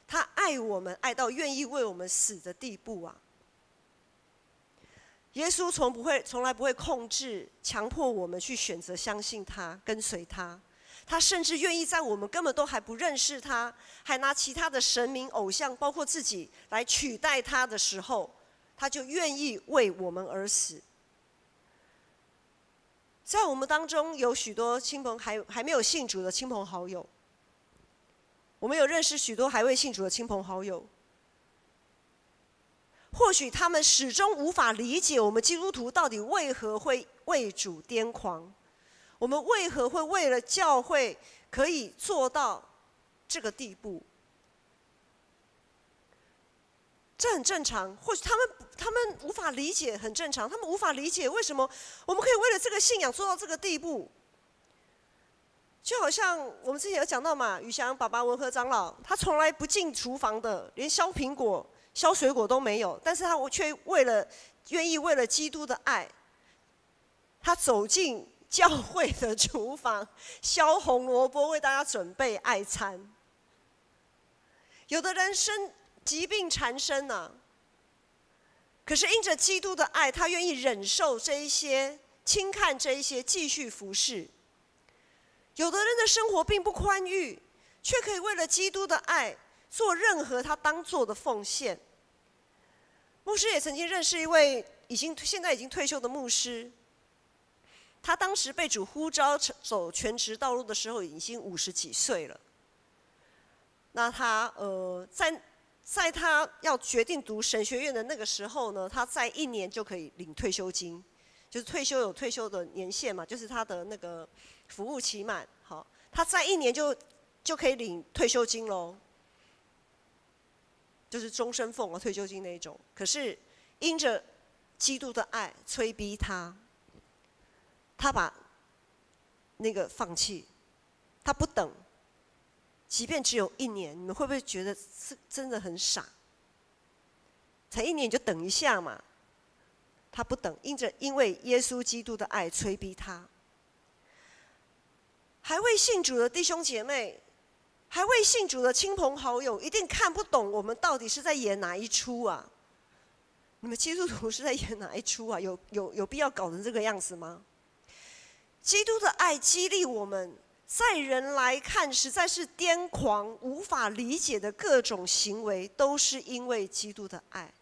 他爱我们，爱到愿意为我们死的地步啊！耶稣从来不会控制、强迫我们去选择相信他、跟随他。他甚至愿意在我们根本都还不认识他，还拿其他的神明偶像，包括自己来取代他的时候，他就愿意为我们而死。在我们当中有许多亲朋还没有信主的亲朋好友，我们有认识许多还未信主的亲朋好友。或许他们始终无法理解我们基督徒到底为何会为主癫狂，我们为何会为了教会可以做到这个地步？这很正常。或许他们无法理解，很正常。他们无法理解为什么我们可以为了这个信仰做到这个地步。就好像我们之前有讲到嘛，宇翔爸爸文和长老，他从来不进厨房的，连削苹果、削水果都没有，但是他却愿意为了基督的爱，他走进教会的厨房，削红萝卜，为大家准备爱餐。有的人疾病缠身啊，可是因着基督的爱，他愿意忍受这一些，轻看这一些，继续服侍。有的人的生活并不宽裕，却可以为了基督的爱做任何他当做的奉献。牧师也曾经认识一位现在已经退休的牧师，他当时被主呼召走全职道路的时候，已经50几岁了。那他在他要决定读神学院的那个时候呢，他在1年就可以领退休金，就是退休有退休的年限嘛，就是他的那个服务期满，好，他在1年就可以领退休金喽，就是终身俸的退休金那一种。可是因着基督的爱催逼他把那个放弃，他不等。即便只有1年，你们会不会觉得真的很傻？才1年你就等一下嘛？他不等，因为耶稣基督的爱催逼他。还未信主的弟兄姐妹，还未信主的亲朋好友，一定看不懂我们到底是在演哪一出啊？你们基督徒是在演哪一出啊？有必要搞成这个样子吗？基督的爱激励我们。在人来看，实在是癫狂、无法理解的各种行为，都是因为基督的爱。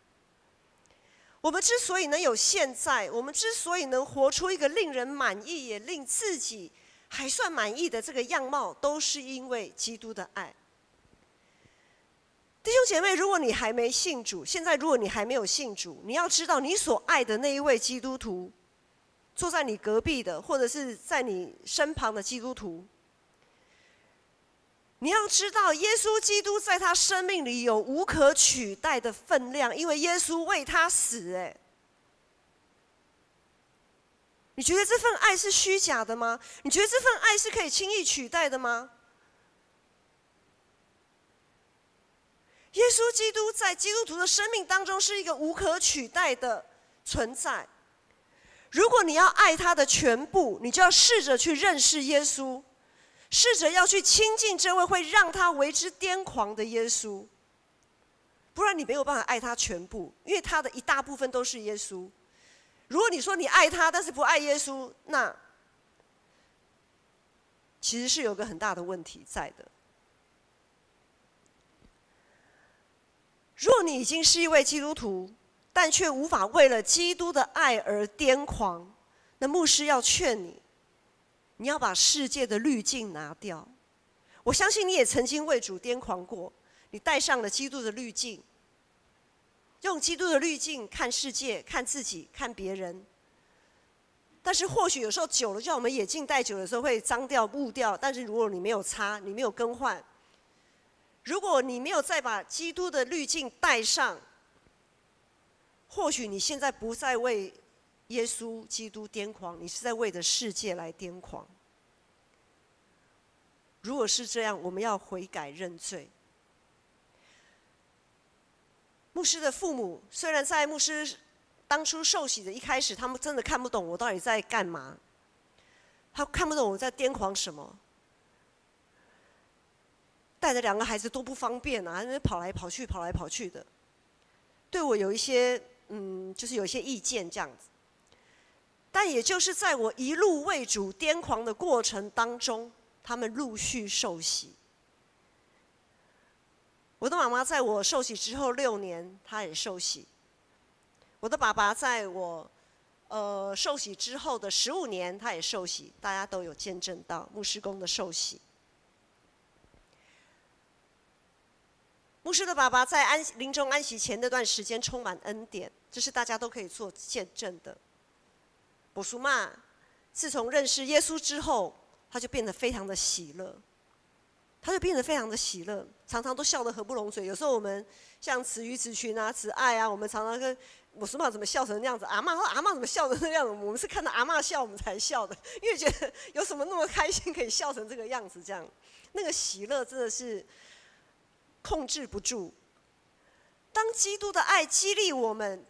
我们之所以能有现在，我们之所以能活出一个令人满意，也令自己还算满意的这个样貌，都是因为基督的爱。弟兄姐妹，如果你还没信主，现在如果你还没有信主，你要知道，你所爱的那一位基督徒，坐在你隔壁的，或者是在你身旁的基督徒，你要知道，耶稣基督在他生命里有无可取代的分量，因为耶稣为他死。你觉得这份爱是虚假的吗？你觉得这份爱是可以轻易取代的吗？耶稣基督在基督徒的生命当中是一个无可取代的存在。如果你要爱他的全部，你就要试着去认识耶稣。试着要去亲近这位会让他为之癫狂的耶稣，不然你没有办法爱他全部，因为他的一大部分都是耶稣。如果你说你爱他，但是不爱耶稣，那其实是有个很大的问题在的。如果你已经是一位基督徒，但却无法为了基督的爱而癫狂，那牧师要劝你，你要把世界的滤镜拿掉。我相信你也曾经为主癫狂过，你戴上了基督的滤镜，用基督的滤镜看世界、看自己、看别人。但是或许有时候久了，就像我们眼镜戴久的时候会脏掉、雾掉，但是如果你没有擦，你没有更换，如果你没有再把基督的滤镜带上，或许你现在不再为耶稣基督癫狂，你是在为着世界来癫狂。如果是这样，我们要悔改认罪。牧师的父母虽然在牧师当初受洗的一开始，他们真的看不懂我到底在干嘛，他看不懂我在癫狂什么。带着2个孩子都不方便啊，跑来跑去，跑来跑去的，对我有一些就是有一些意见这样子。但也就是在我一路为主癫狂的过程当中，他们陆续受洗。我的妈妈在我受洗之后6年，她也受洗。我的爸爸在我受洗之后的15年，他也受洗，大家都有见证到牧师公的受洗。牧师的爸爸在临终安息前那段时间充满恩典，这是大家都可以做见证的。伯叔妈自从认识耶稣之后，他就变得非常的喜乐，常常都笑得合不拢嘴。有时候我们像慈鱼、慈群啊、慈爱啊，我们常常跟伯叔妈怎么笑成那样子，阿嬷怎么笑成那样子，我们是看到阿嬷笑我们才笑的，因为觉得有什么那么开心可以笑成这个样子，这样那个喜乐真的是控制不住。当基督的爱激励我们，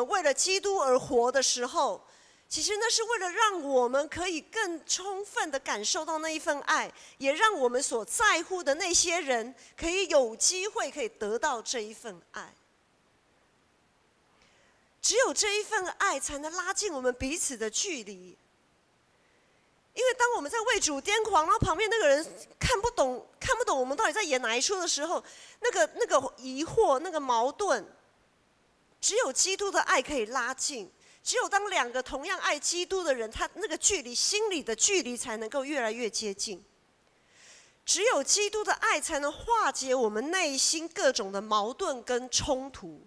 为了基督而活的时候，其实那是为了让我们可以更充分的感受到那一份爱，也让我们所在乎的那些人可以有机会可以得到这一份爱。只有这一份爱才能拉近我们彼此的距离。因为当我们在为主癫狂，然后旁边那个人看不懂我们到底在演哪一出的时候，那个疑惑、那个矛盾，只有基督的爱可以拉近。只有当2个同样爱基督的人，他那个距离，心里的距离才能够越来越接近。只有基督的爱才能化解我们内心各种的矛盾跟冲突。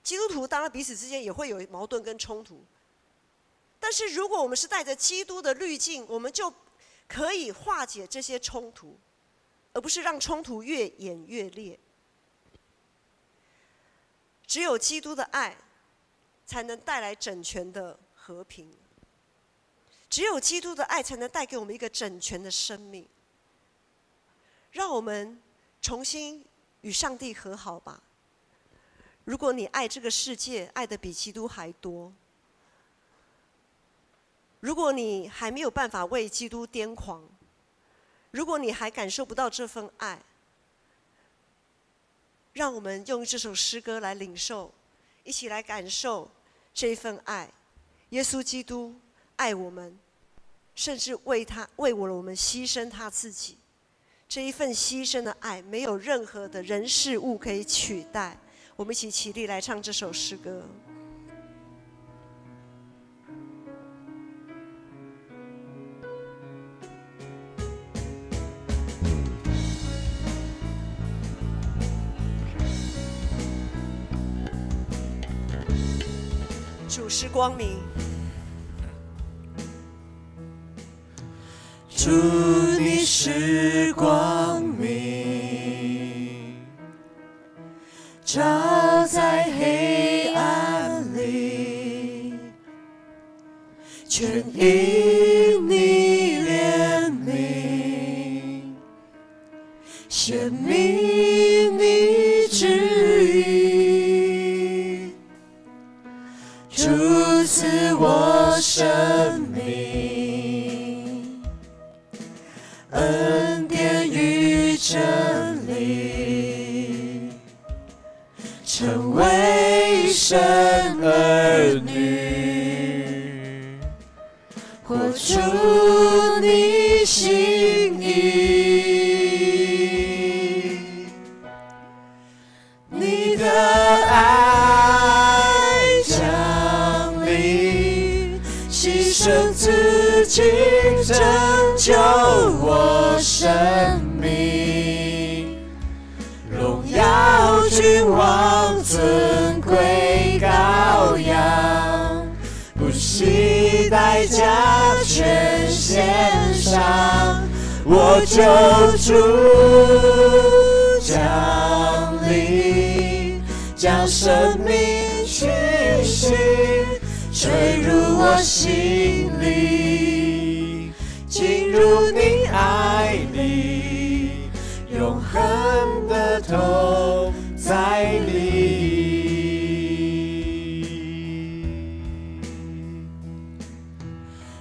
基督徒当然彼此之间也会有矛盾跟冲突。但是如果我们是带着基督的滤镜，我们就可以化解这些冲突，而不是让冲突越演越烈。只有基督的爱才能带来整全的和平，只有基督的爱才能带给我们一个整全的生命。让我们重新与上帝和好吧。如果你爱这个世界，爱得比基督还多，如果你还没有办法为基督癫狂，如果你还感受不到这份爱，让我们用这首诗歌来领受，一起来感受这一份爱。耶稣基督爱我们，甚至为我们牺牲他自己。这一份牺牲的爱，没有任何的人事物可以取代。我们一起起立来唱这首诗歌。主是光明，主你是光明，照在黑暗里，全因你怜悯，显明你旨意，主赐我生命，恩典与真理，成为神儿女，活出你心意，你的爱降临，牺牲自己拯救我生命，荣耀君王尊贵羔羊，不惜代价全献上，我救主降临，将生命气息吹入我心里，进入你爱里，永恒的同在里。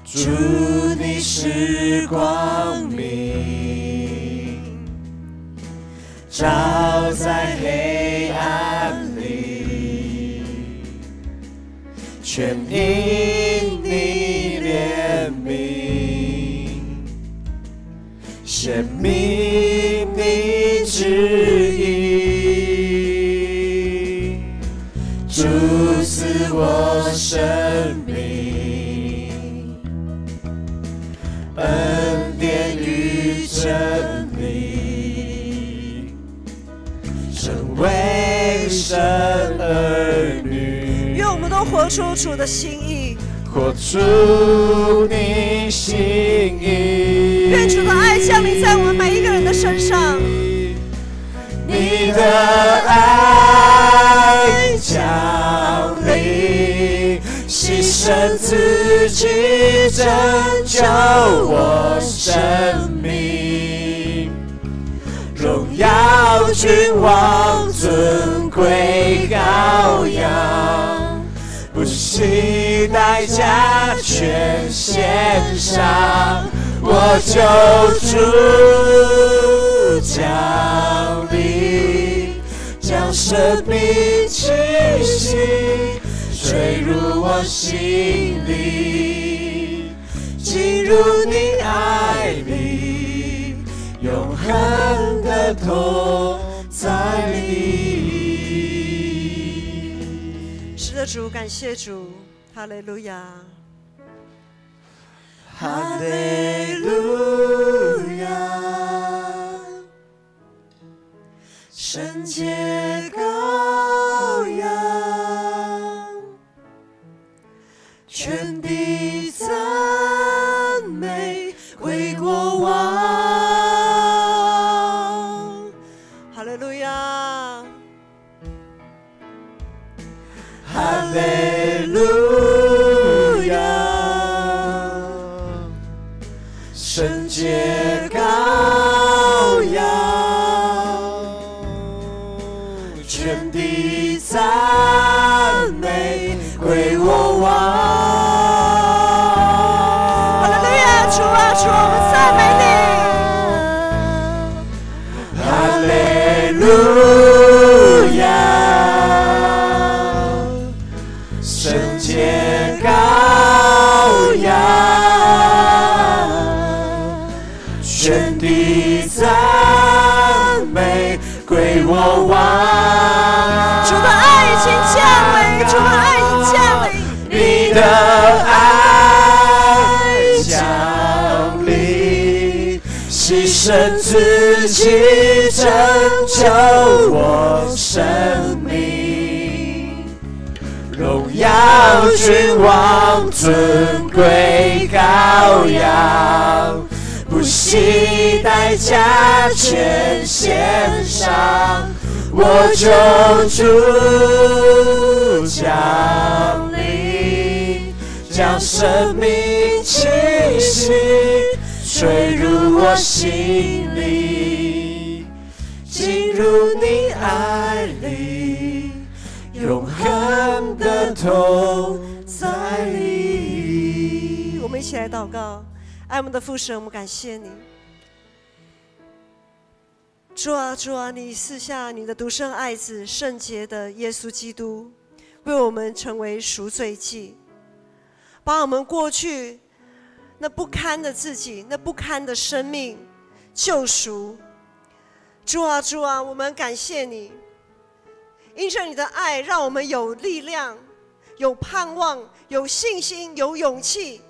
主，你是光明，照在黑暗里，全因你怜悯，显明你旨意，主赐我生命，恩典与真理，成为神儿女。愿我们都活出主的心意，活出你心意。愿主的爱降临在我们每一个人的身上。你的爱降临，牺牲自己拯救我生命，荣耀君王尊贵羔羊，不惜代价全献上，我救主降临，将生命气息吹入我心里，进入你爱里，永恒的同在里。是的，主，感谢主，哈利路亚，哈利路亚，圣洁羔羊，全地赞美归国王，哈利路亚，哈利路亚，圣洁羔羊，全地赞美归我王。哈利路亚，主啊，主，我们赞美你。哈利路亚，圣洁羔羊，全地赞美归我王。主的爱已经降临，主的爱已经降临，你的爱降临，牺牲自己拯救我生命，荣耀君王尊贵羔羊，不惜代价全献上，我救主降临，将生命气息吹入我心里，进入你爱里，永恒的同在里。我们一起来祷告，爱我们的父神，我们感谢你。主啊，主啊，你赐下你的独生爱子圣洁的耶稣基督，为我们成为赎罪祭，把我们过去那不堪的自己，那不堪的生命救赎。主啊，主啊，我们感谢你，因着你的爱，让我们有力量、有盼望、有信心、有勇气，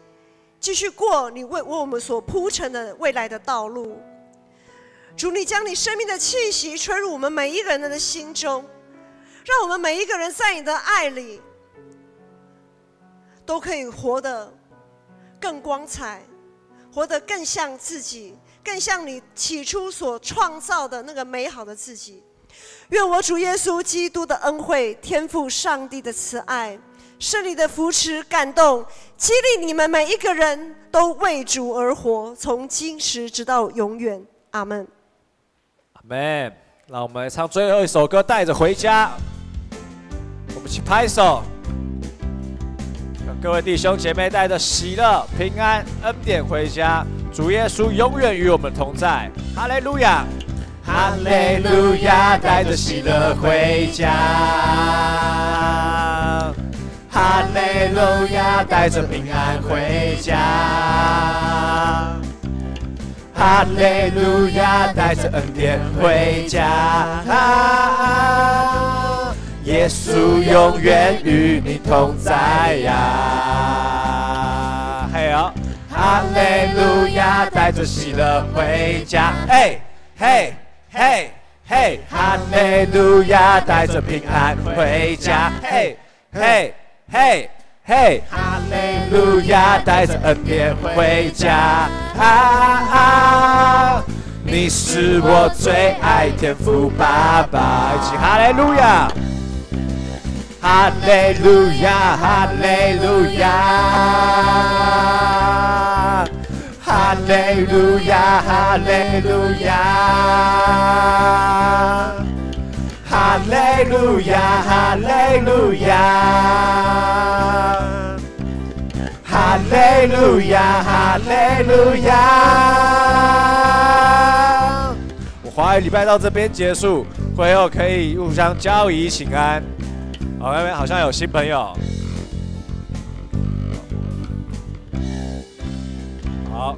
继续过你为我们所铺陈的未来的道路。主，你将你生命的气息吹入我们每一个人的心中，让我们每一个人在你的爱里都可以活得更光彩，活得更像自己，更像你起初所创造的那个美好的自己。愿我主耶稣基督的恩惠、天父上帝的慈爱、圣灵的扶持、感动，激励你们每一个人都为主而活，从今时直到永远。阿们。阿们。让我们来唱最后一首歌，带着回家。我们一起拍手，让各位弟兄姐妹带着喜乐、平安、恩典回家。主耶稣永远与我们同在。哈利路亚，哈利路亚，带着喜乐回家。哈利路亚，带着平安回家。哈利路亚，带着恩典回家。耶稣永远与你同在呀！嘿哦，哈利路亚，带着喜乐回家。嘿，嘿，嘿，嘿，哈利路亚，带着平安回家。嘿，嘿，嘿。嘿，哈利路亚，带着恩典回家。你是我最爱天父爸爸，一起哈利路亚，哈利路亚，哈利路亚，哈利路亚，哈利路亚，哈利路亚，哈利路亚。哈利路亚，哈利路亚。我华语礼拜到这边结束，会后可以互相交谊请安。哦，那边好像有新朋友。好。